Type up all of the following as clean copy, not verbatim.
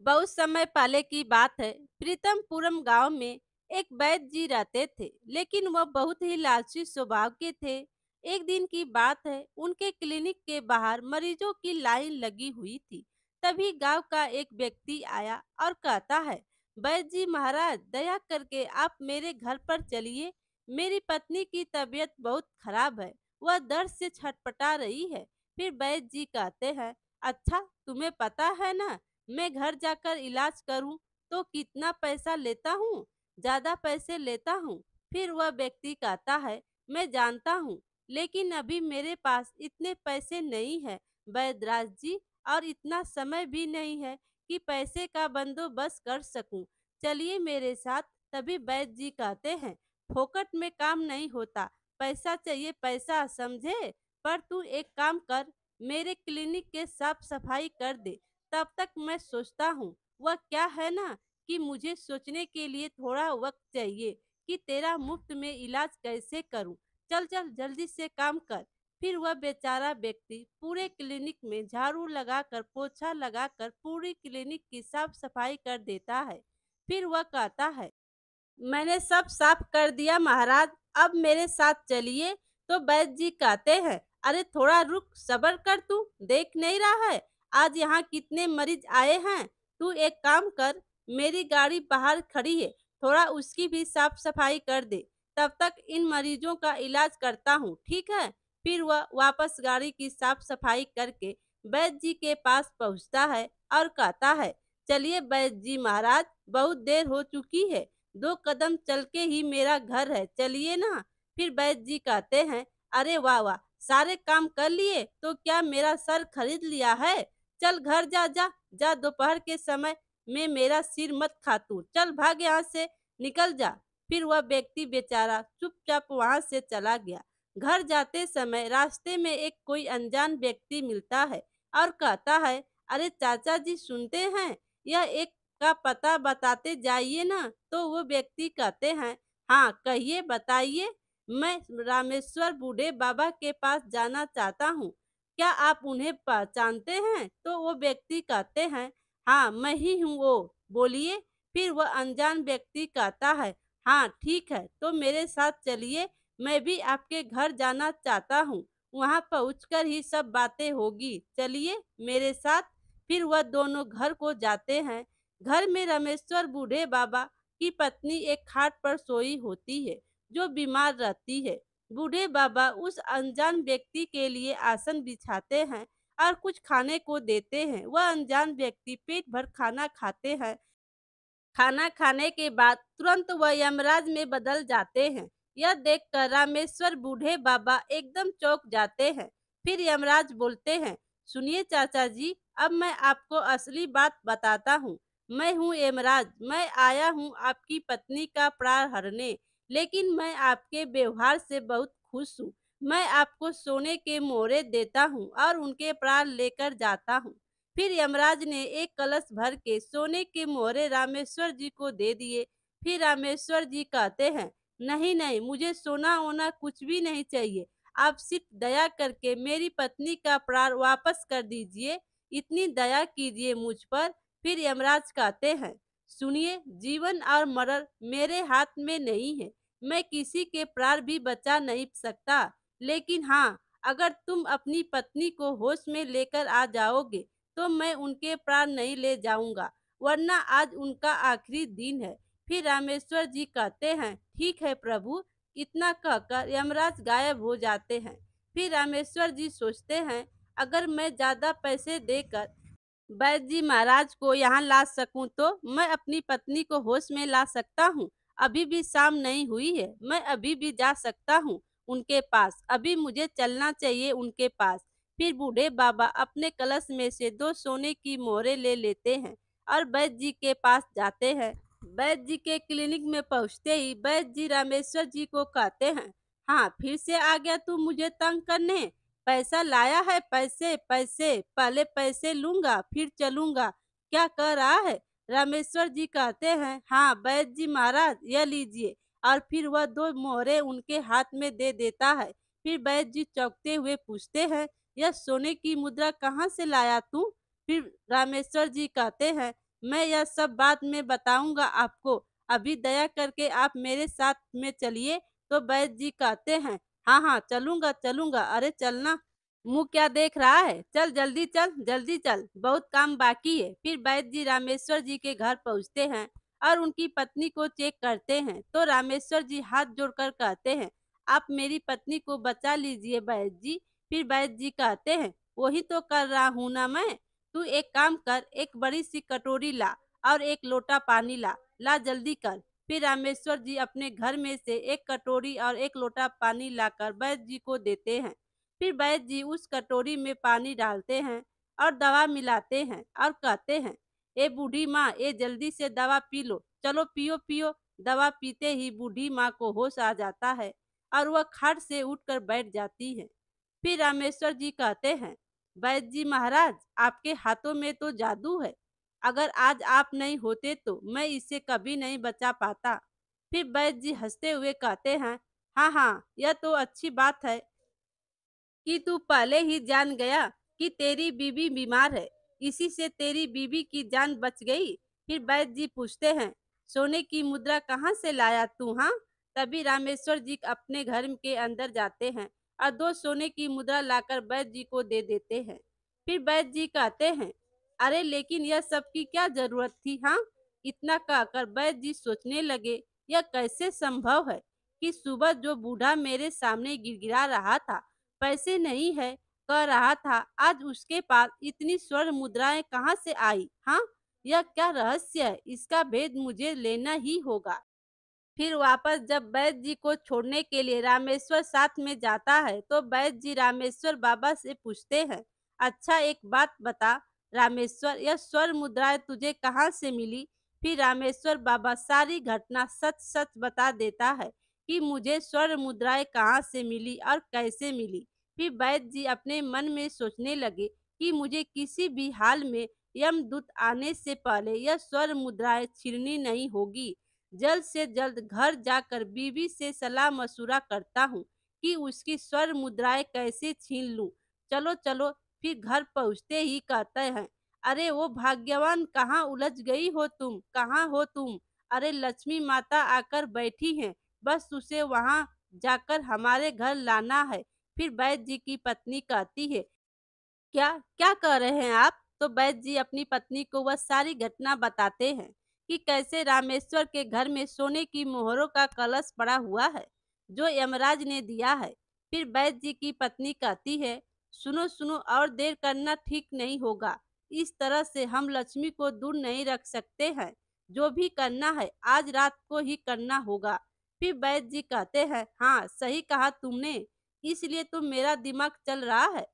बहुत समय पहले की बात है। प्रीतमपुरम गांव में एक वैद्य जी रहते थे, लेकिन वह बहुत ही लालची स्वभाव के थे। एक दिन की बात है, उनके क्लिनिक के बाहर मरीजों की लाइन लगी हुई थी। तभी गांव का एक व्यक्ति आया और कहता है, वैद्य जी महाराज, दया करके आप मेरे घर पर चलिए। मेरी पत्नी की तबीयत बहुत खराब है, वह दर्द से छटपटा रही है। फिर वैद्य जी कहते हैं, अच्छा, तुम्हें पता है ना, मैं घर जाकर इलाज करूं तो कितना पैसा लेता हूं? ज्यादा पैसे लेता हूं। फिर वह व्यक्ति कहता है, मैं जानता हूं, लेकिन अभी मेरे पास इतने पैसे नहीं है वैद्यराज जी, और इतना समय भी नहीं है कि पैसे का बंदोबस्त कर सकूं। चलिए मेरे साथ। तभी वैद्य जी कहते हैं, फोकट में काम नहीं होता, पैसा चाहिए पैसा, समझे? पर तू एक काम कर, मेरे क्लिनिक के साफ सफाई कर दे। तब तक मैं सोचता हूँ, वह क्या है ना, कि मुझे सोचने के लिए थोड़ा वक्त चाहिए कि तेरा मुफ्त में इलाज कैसे करूं। चल चल जल्दी से काम कर। फिर वह बेचारा व्यक्ति पूरे क्लिनिक में झाड़ू लगाकर, पोछा लगाकर पूरी क्लिनिक की साफ सफाई कर देता है। फिर वह कहता है, मैंने सब साफ कर दिया महाराज, अब मेरे साथ चलिए। तो वैद्य जी कहते हैं, अरे थोड़ा रुक, सब्र कर, तू देख नहीं रहा है आज यहाँ कितने मरीज आए हैं? तू एक काम कर, मेरी गाड़ी बाहर खड़ी है, थोड़ा उसकी भी साफ सफाई कर दे। तब तक इन मरीजों का इलाज करता हूँ, ठीक है? फिर वह वापस गाड़ी की साफ सफाई करके वैद्य जी के पास पहुँचता है और कहता है, चलिए वैद्य जी महाराज, बहुत देर हो चुकी है, 2 कदम चल के ही मेरा घर है, चलिए ना। फिर वैद्य जी कहते हैं, अरे वाह वाह, सारे काम कर लिए तो क्या मेरा सर खरीद लिया है? चल घर जा जा जा, दोपहर के समय में मेरा सिर मत खा तू, चल भाग यहाँ से, निकल जा। फिर वह व्यक्ति बेचारा चुपचाप वहां से चला गया। घर जाते समय रास्ते में एक कोई अनजान व्यक्ति मिलता है और कहता है, अरे चाचा जी सुनते हैं, यह एक का पता बताते जाइए ना। तो वो व्यक्ति कहते हैं, हाँ कहिए, बताइए, मैं रामेश्वर बूढ़े बाबा के पास जाना चाहता हूँ, क्या आप उन्हें पहचानते हैं? तो वो व्यक्ति कहते हैं, हाँ मैं ही हूँ वो, बोलिए। फिर वह अनजान व्यक्ति कहता है, हाँ ठीक है, तो मेरे साथ चलिए, मैं भी आपके घर जाना चाहता हूँ, वहां पहुंचकर ही सब बातें होगी, चलिए मेरे साथ। फिर वह दोनों घर को जाते हैं। घर में रामेश्वर बूढ़े बाबा की पत्नी एक खाट पर सोई होती है, जो बीमार रहती है। बूढ़े बाबा उस अनजान व्यक्ति के लिए आसन बिछाते हैं और कुछ खाने को देते हैं। वह अनजान व्यक्ति पेट भर खाना खाते हैं। खाना खाने के बाद तुरंत वह यमराज में बदल जाते हैं। यह देखकर रामेश्वर बूढ़े बाबा एकदम चौंक जाते हैं। फिर यमराज बोलते हैं, सुनिए चाचा जी, अब मैं आपको असली बात बताता हूँ। मैं हूँ यमराज, मैं आया हूँ आपकी पत्नी का प्राण हरने, लेकिन मैं आपके व्यवहार से बहुत खुश हूँ। मैं आपको सोने के मोहरे देता हूँ और उनके प्राण लेकर जाता हूँ। फिर यमराज ने एक कलश भर के सोने के मोहरे रामेश्वर जी को दे दिए। फिर रामेश्वर जी कहते हैं, नहीं नहीं, मुझे सोना वोना कुछ भी नहीं चाहिए, आप सिर्फ दया करके मेरी पत्नी का प्राण वापस कर दीजिए, इतनी दया कीजिए मुझ पर। फिर यमराज कहते हैं, सुनिए, जीवन और मरण मेरे हाथ में नहीं है, मैं किसी के प्राण भी बचा नहीं सकता, लेकिन हाँ, अगर तुम अपनी पत्नी को होश में लेकर आ जाओगे तो मैं उनके प्राण नहीं ले जाऊंगा, वरना आज उनका आखिरी दिन है। फिर रामेश्वर जी कहते हैं, ठीक है प्रभु। इतना कहकर यमराज गायब हो जाते हैं। फिर रामेश्वर जी सोचते हैं, अगर मैं ज्यादा पैसे देकर वैद्य जी महाराज को यहाँ ला सकूं तो मैं अपनी पत्नी को होश में ला सकता हूँ। अभी भी शाम नहीं हुई है, मैं अभी भी जा सकता हूँ उनके पास, अभी मुझे चलना चाहिए उनके पास। फिर बूढ़े बाबा अपने कलश में से 2 सोने की मोहरें ले लेते हैं और वैद्य जी के पास जाते हैं। वैद्य जी के क्लिनिक में पहुंचते ही वैद्य जी रामेश्वर जी को कहते हैं, हाँ फिर से आ गया तू मुझे तंग करने, पैसा लाया है, पैसे पैसे, पहले पैसे लूंगा फिर चलूंगा, क्या कह रहा है? रामेश्वर जी कहते हैं, हाँ वैद्य जी महाराज, यह लीजिए। और फिर वह 2 मोहरे उनके हाथ में दे देता है। फिर वैद्य जी चौंकते हुए पूछते हैं, यह सोने की मुद्रा कहाँ से लाया तू? फिर रामेश्वर जी कहते हैं, मैं यह सब बाद में बताऊंगा आपको। अभी दया करके आप मेरे साथ में चलिए। तो वैद्य जी कहते हैं, हाँ हाँ चलूंगा चलूंगा, अरे चलना, मुंह क्या देख रहा है, चल जल्दी चल जल्दी चल, बहुत काम बाकी है। फिर वैद्य जी रामेश्वर जी के घर पहुंचते हैं और उनकी पत्नी को चेक करते हैं। तो रामेश्वर जी हाथ जोड़कर कहते हैं, आप मेरी पत्नी को बचा लीजिए वैद्य जी। फिर वैद्य जी कहते हैं, वही तो कर रहा हूं ना मैं। तू एक काम कर, एक बड़ी सी कटोरी ला और एक लोटा पानी ला, ला जल्दी कर। फिर रामेश्वर जी अपने घर में से एक कटोरी और एक लोटा पानी लाकर वैद्य जी को देते हैं। फिर वैद्य जी उस कटोरी में पानी डालते हैं और दवा मिलाते हैं और कहते हैं, ए बूढ़ी माँ, ये जल्दी से दवा पी लो, चलो पियो पियो। दवा पीते ही बूढ़ी माँ को होश आ जाता है और वह खाट से उठकर बैठ जाती है। फिर रामेश्वर जी कहते हैं, वैद्य जी महाराज, आपके हाथों में तो जादू है। अगर आज आप नहीं होते तो मैं इसे कभी नहीं बचा पाता। फिर वैद्य जी हंसते हुए कहते हैं, हाँ हाँ, यह तो अच्छी बात है कि तू पहले ही जान गया कि तेरी बीवी बीमार है, इसी से तेरी बीवी की जान बच गई। फिर वैद्य जी पूछते हैं, सोने की मुद्रा कहाँ से लाया तू, हाँ? तभी रामेश्वर जी अपने घर के अंदर जाते हैं और दो सोने की मुद्रा लाकर वैद्य जी को दे देते हैं। फिर वैद्य जी कहते हैं, अरे लेकिन यह सब की क्या जरूरत थी, हाँ? इतना कहकर वैद्य जी सोचने लगे, यह कैसे संभव है कि सुबह जो बूढ़ा मेरे सामने गिड़गिड़ा रहा था, पैसे नहीं है, कह रहा था, आज उसके पास इतनी स्वर्ण मुद्राएं कहाँ से आई, हाँ? यह क्या रहस्य है, इसका भेद मुझे लेना ही होगा। फिर वापस जब वैद्य जी को छोड़ने के लिए रामेश्वर साथ में जाता है, तो वैद्य जी रामेश्वर बाबा से पूछते हैं, अच्छा एक बात बता रामेश्वर, यह स्वर्ण मुद्राएं तुझे कहाँ से मिली? फिर रामेश्वर बाबा सारी घटना सच सच बता देता है कि मुझे स्वर्ण मुद्राएं कहाँ से मिली और कैसे मिली। फिर वैद्य जी अपने मन में सोचने लगे कि मुझे किसी भी हाल में यमदूत आने से पहले यह स्वर्ण मुद्राएं छीननी नहीं होगी। जल्द से जल्द घर जाकर बीवी से सलाह मशुरा करता हूँ कि उसकी स्वर्ण मुद्राएं कैसे छीन लूं। चलो चलो। फिर घर पहुँचते ही कहते हैं, अरे वो भाग्यवान, कहाँ उलझ गई हो तुम, कहाँ हो तुम? अरे लक्ष्मी माता आकर बैठी हैं, बस उसे वहां जाकर हमारे घर लाना है। फिर वैद्य जी की पत्नी कहती है, क्या क्या कह रहे हैं आप? तो वैद्य जी अपनी पत्नी को वह सारी घटना बताते हैं कि कैसे रामेश्वर के घर में सोने की मोहरों का कलश पड़ा हुआ है, जो यमराज ने दिया है। फिर वैद्य जी की पत्नी कहती है, सुनो सुनो, और देर करना ठीक नहीं होगा। इस तरह से हम लक्ष्मी को दूर नहीं रख सकते हैं। जो भी करना है आज रात को ही करना होगा। फिर वैद्य जी कहते हैं, हाँ सही कहा तुमने, इसलिए तो मेरा दिमाग चल रहा है।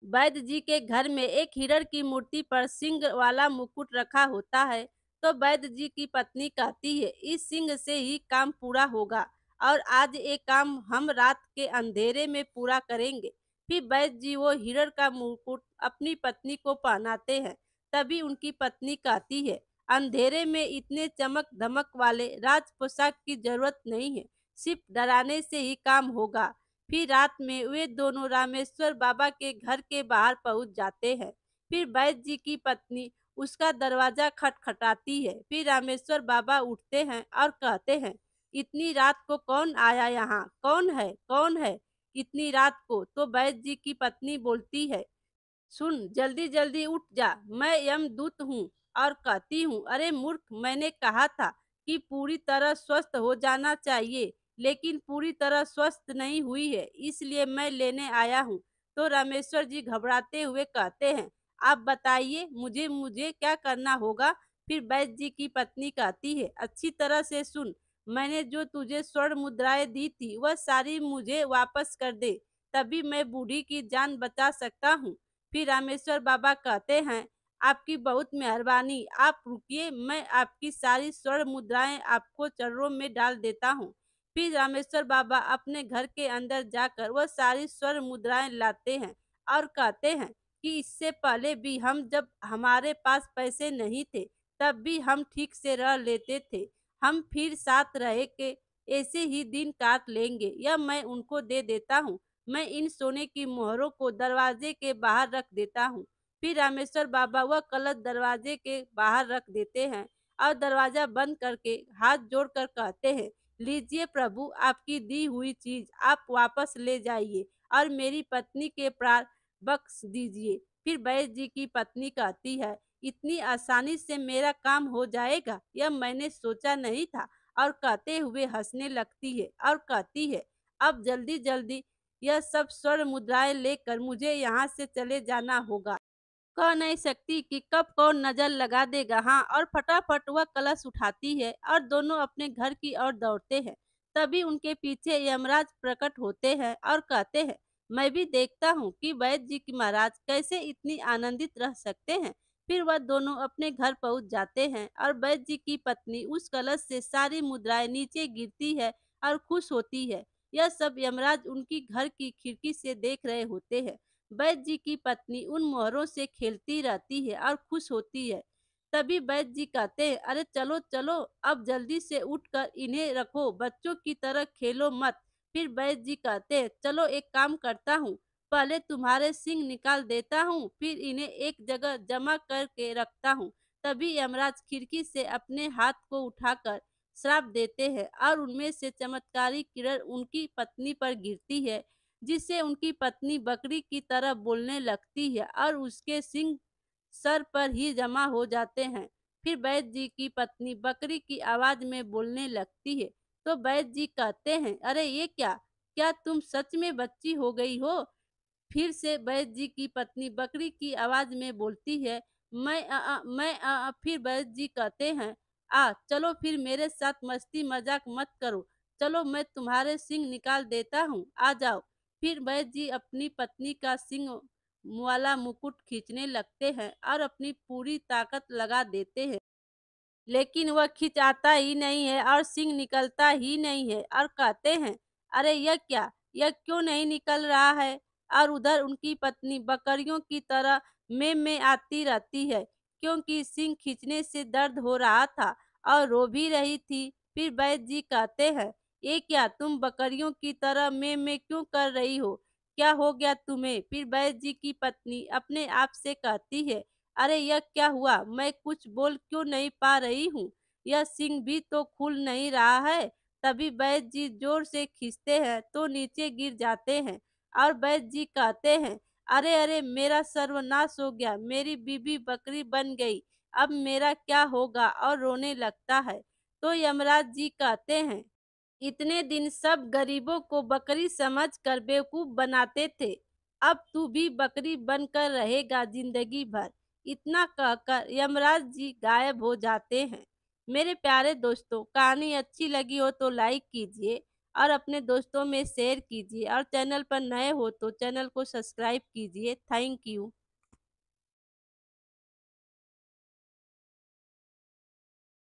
वैद्य जी के घर में एक हिरण की मूर्ति पर सिंह वाला मुकुट रखा होता है। तो वैद्य जी की पत्नी कहती है, इस सिंह से ही काम पूरा होगा और आज एक काम हम रात के अंधेरे में पूरा करेंगे। फिर वैद्य जी वो हिरण का मुकुट अपनी पत्नी को पहनाते हैं। तभी उनकी पत्नी कहती है, अंधेरे में इतने चमक धमक वाले राज पोशाक की जरूरत नहीं है, सिर्फ डराने से ही काम होगा। फिर रात में वे दोनों रामेश्वर बाबा के घर के बाहर पहुंच जाते हैं। फिर वैद्य जी की पत्नी उसका दरवाजा खटखटाती है। फिर रामेश्वर बाबा उठते हैं और कहते हैं, इतनी रात को कौन आया यहाँ, कौन है कौन है इतनी रात को? तो वैद्य जी की पत्नी बोलती है, सुन जल्दी जल्दी उठ जा, मैं यमदूत हूँ और कहती हूँ, अरे मूर्ख, मैंने कहा था कि पूरी तरह स्वस्थ हो जाना चाहिए, लेकिन पूरी तरह स्वस्थ नहीं हुई है, इसलिए मैं लेने आया हूँ। तो रामेश्वर जी घबराते हुए कहते हैं, आप बताइए मुझे मुझे क्या करना होगा? फिर वैद्य जी की पत्नी कहती है, अच्छी तरह से सुन, मैंने जो तुझे स्वर्ण मुद्राएं दी थी वह सारी मुझे वापस कर दे, तभी मैं बूढ़ी की जान बचा सकता हूँ। फिर रामेश्वर बाबा कहते हैं, आपकी बहुत मेहरबानी, आप रुकिए, मैं आपकी सारी स्वर्ण मुद्राएं आपको चर्रों में डाल देता हूँ। फिर रामेश्वर बाबा अपने घर के अंदर जाकर वह सारी स्वर्ण मुद्राएं लाते हैं और कहते हैं कि इससे पहले भी हम जब हमारे पास पैसे नहीं थे, तब भी हम ठीक से रह लेते थे। हम फिर साथ रह के ऐसे ही दिन काट लेंगे। यह मैं उनको दे देता हूँ। मैं इन सोने की मोहरों को दरवाजे के बाहर रख देता हूँ। फिर रामेश्वर बाबा वह कलश दरवाजे के बाहर रख देते हैं और दरवाजा बंद करके हाथ जोड़कर कहते हैं, लीजिए प्रभु, आपकी दी हुई चीज आप वापस ले जाइए और मेरी पत्नी के प्राण बख्श दीजिए। फिर वैद्य जी की पत्नी कहती है, इतनी आसानी से मेरा काम हो जाएगा, यह मैंने सोचा नहीं था। और कहते हुए हंसने लगती है और कहती है, अब जल्दी जल्दी यह सब स्वर्ण मुद्राएं लेकर मुझे यहाँ से चले जाना होगा। कह नहीं सकती कि कब कौन नजर लगा देगा। हाँ, और फटाफट वह कलश उठाती है और दोनों अपने घर की ओर दौड़ते हैं। तभी उनके पीछे यमराज प्रकट होते हैं और कहते हैं, मैं भी देखता हूँ कि वैद्य जी की महाराज कैसे इतनी आनंदित रह सकते हैं। फिर वह दोनों अपने घर पहुंच जाते हैं और वैद्य जी की पत्नी उस कलश से सारी मुद्राएं नीचे गिरती है और खुश होती है। यह सब यमराज उनकी घर की खिड़की से देख रहे होते हैं। वैद्य जी की पत्नी उन मोहरों से खेलती रहती है और खुश होती है। तभी वैद्य जी कहते हैं, अरे चलो चलो, अब जल्दी से उठकर इन्हें रखो, बच्चों की तरह खेलो मत। फिर वैद्य जी कहते हैं, चलो एक काम करता हूँ, पहले तुम्हारे सिंग निकाल देता हूँ, फिर इन्हें एक जगह जमा करके रखता हूँ। तभी यमराज खिड़की से अपने हाथ को उठाकर श्राप देते हैं और उनमें से चमत्कारी किरण उनकी पत्नी पर गिरती है, जिससे उनकी पत्नी बकरी की तरह बोलने लगती है और उसके सिंग सर पर ही जमा हो जाते हैं। फिर वैद्य जी की पत्नी बकरी की आवाज में बोलने लगती है। तो वैद्य जी कहते हैं, अरे ये क्या, क्या तुम सच में बच्ची हो गई हो? फिर से वैद्य जी की पत्नी बकरी की आवाज में बोलती है, फिर वैद्य जी कहते हैं, चलो फिर मेरे साथ मस्ती मजाक मत करो, चलो मैं तुम्हारे सिंग निकाल देता हूँ, आ जाओ। फिर वैद्य जी अपनी पत्नी का सिंग वाला मुकुट खींचने लगते हैं और अपनी पूरी ताकत लगा देते हैं, लेकिन वह खिंचाता ही नहीं है और सिंग निकलता ही नहीं है और कहते हैं, अरे यह क्या, यह क्यों नहीं निकल रहा है? और उधर उनकी पत्नी बकरियों की तरह में आती रहती है, क्योंकि सिंग खींचने से दर्द हो रहा था और रो भी रही थी। फिर वैद्य जी कहते हैं, ये क्या, तुम बकरियों की तरह में क्यों कर रही हो, क्या हो गया तुम्हें? फिर वैद्य जी की पत्नी अपने आप से कहती है, अरे यह क्या हुआ, मैं कुछ बोल क्यों नहीं पा रही हूँ, यह सिंह भी तो खुल नहीं रहा है। तभी वैद्य जी जोर से खींचते हैं तो नीचे गिर जाते हैं और वैद्य जी कहते हैं, अरे अरे मेरा सर्वनाश हो गया, मेरी बीबी बकरी बन गई, अब मेरा क्या होगा, और रोने लगता है। तो यमराज जी कहते हैं, इतने दिन सब गरीबों को बकरी समझकर बेवकूफ बनाते थे, अब तू भी बकरी बनकर रहेगा जिंदगी भर। इतना कहकर यमराज जी गायब हो जाते हैं। मेरे प्यारे दोस्तों, कहानी अच्छी लगी हो तो लाइक कीजिए और अपने दोस्तों में शेयर कीजिए और चैनल पर नए हो तो चैनल को सब्सक्राइब कीजिए। Thank you.